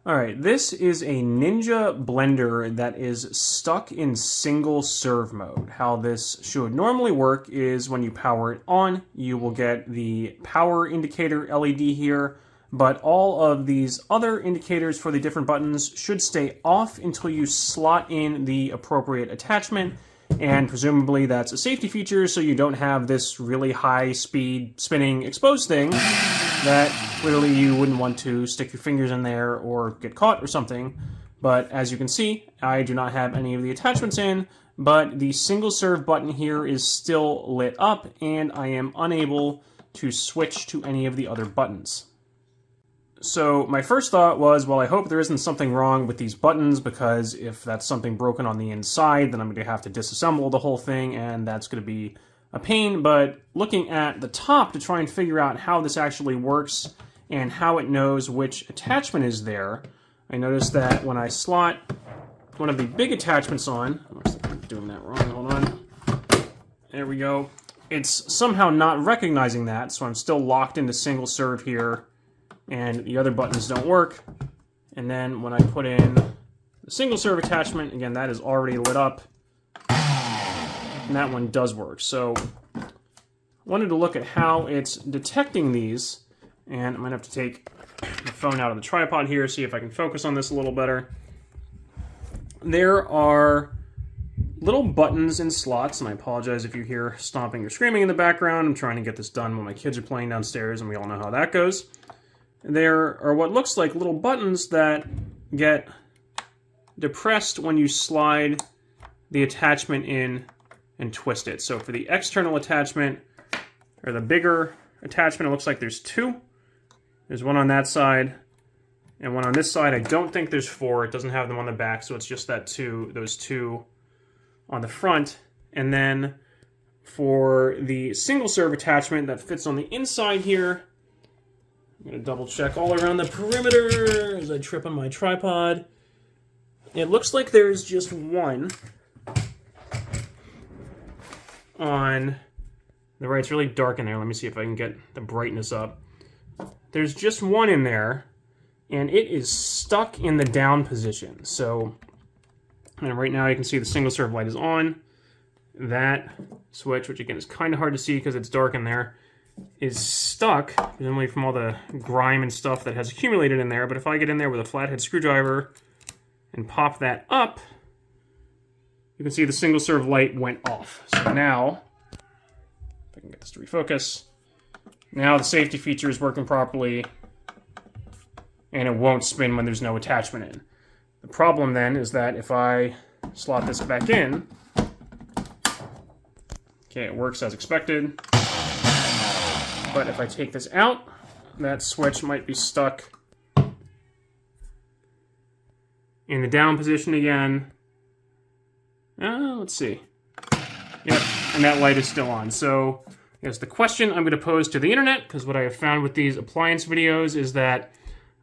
Alright, this is a Ninja blender that is stuck in single serve mode. How this should normally work is when you power it on, you will get the power indicator LED here, but all of these other indicators for the different buttons should stay off until you slot in the appropriate attachment, and presumably that's a safety feature so you don't have this really high speed spinning exposed thing that clearly you wouldn't want to stick your fingers in there or get caught or something. But as you can see, I do not have any of the attachments in, but the single serve button here is still lit up and I am unable to switch to any of the other buttons. So my first thought was, well, I hope there isn't something wrong with these buttons, because if that's something broken on the inside, then I'm going to have to disassemble the whole thing, and that's going to be a pain. But looking at the top to try and figure out how this actually works and how it knows which attachment is there, I noticed that when I slot one of the big attachments on, looks like I'm doing that wrong, hold on, there we go, it's somehow not recognizing that, so I'm still locked into single serve here, and the other buttons don't work. And then when I put in the single serve attachment, again, that is already lit up, and that one does work. So I wanted to look at how it's detecting these, and I'm going to have to take the phone out of the tripod here, see if I can focus on this a little better. There are little buttons in slots, and I apologize if you hear stomping or screaming in the background. I'm trying to get this done while my kids are playing downstairs, and we all know how that goes. There are what looks like little buttons that get depressed when you slide the attachment in and twist it. So for the external attachment, or the bigger attachment, it looks like there's two. There's one on that side, and one on this side. I don't think there's four. It doesn't have them on the back, so it's just those two on the front. And then for the single serve attachment that fits on the inside here, I'm going to double check all around the perimeter as I trip on my tripod. It looks like there's just one on the right. It's really dark in there. Let me see if I can get the brightness up. There's just one in there, and it is stuck in the down position. So, and right now you can see the single serve light is on. That switch, which again is kind of hard to see because it's dark in there, is stuck, presumably from all the grime and stuff that has accumulated in there. But if I get in there with a flathead screwdriver and pop that up, you can see the single serve light went off. So now, if I can get this to refocus, now the safety feature is working properly, and it won't spin when there's no attachment in. The problem then is that if I slot this back in, okay, it works as expected. But if I take this out, that switch might be stuck in the down position again. Let's see. Yep, and that light is still on. So, yes, the question I'm going to pose to the internet, because what I have found with these appliance videos is that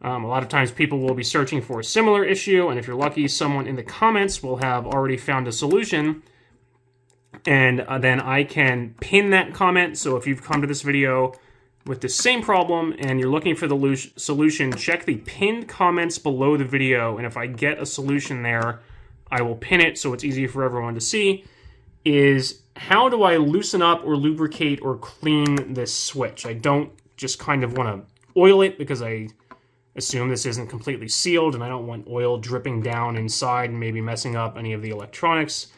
a lot of times people will be searching for a similar issue, and if you're lucky, someone in the comments will have already found a solution. And then I can pin that comment. So if you've come to this video with the same problem and you're looking for the solution, check the pinned comments below the video. And if I get a solution there, I will pin it so it's easy for everyone to see. Is how do I loosen up or lubricate or clean this switch? I don't just kind of want to oil it because I assume this isn't completely sealed and I don't want oil dripping down inside and maybe messing up any of the electronics.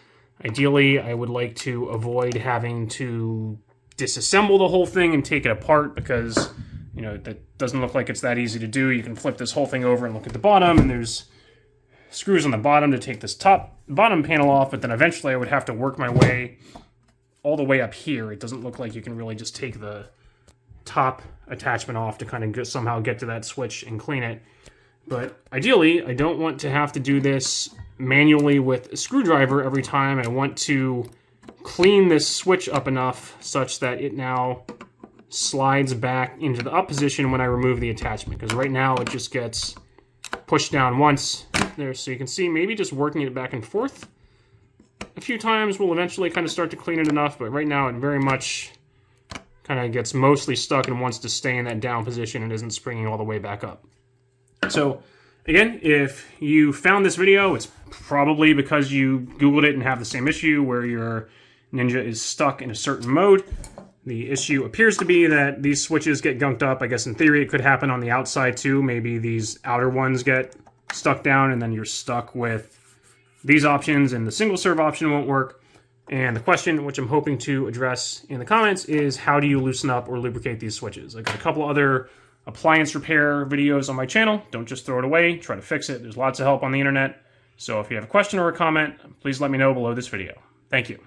Ideally, I would like to avoid having to disassemble the whole thing and take it apart because, you know, that doesn't look like it's that easy to do. You can flip this whole thing over and look at the bottom, and there's screws on the bottom to take this bottom panel off, but then eventually I would have to work my way all the way up here. It doesn't look like you can really just take the top attachment off to kind of somehow get to that switch and clean it. But ideally, I don't want to have to do this manually with a screwdriver every time. I want to clean this switch up enough such that it now slides back into the up position when I remove the attachment, because right now it just gets pushed down once there. So you can see maybe just working it back and forth a few times will eventually kind of start to clean it enough, but right now it very much kind of gets mostly stuck and wants to stay in that down position and isn't springing all the way back up. So Again, if you found this video, it's probably because you Googled it and have the same issue where your Ninja is stuck in a certain mode. The issue appears to be that these switches get gunked up. I guess in theory it could happen on the outside too. Maybe these outer ones get stuck down and then you're stuck with these options and the single serve option won't work. And the question, which I'm hoping to address in the comments, is how do you loosen up or lubricate these switches? I've got a couple other appliance repair videos on my channel. Don't just throw it away, try to fix it. There's lots of help on the internet. So if you have a question or a comment, please let me know below this video. Thank you.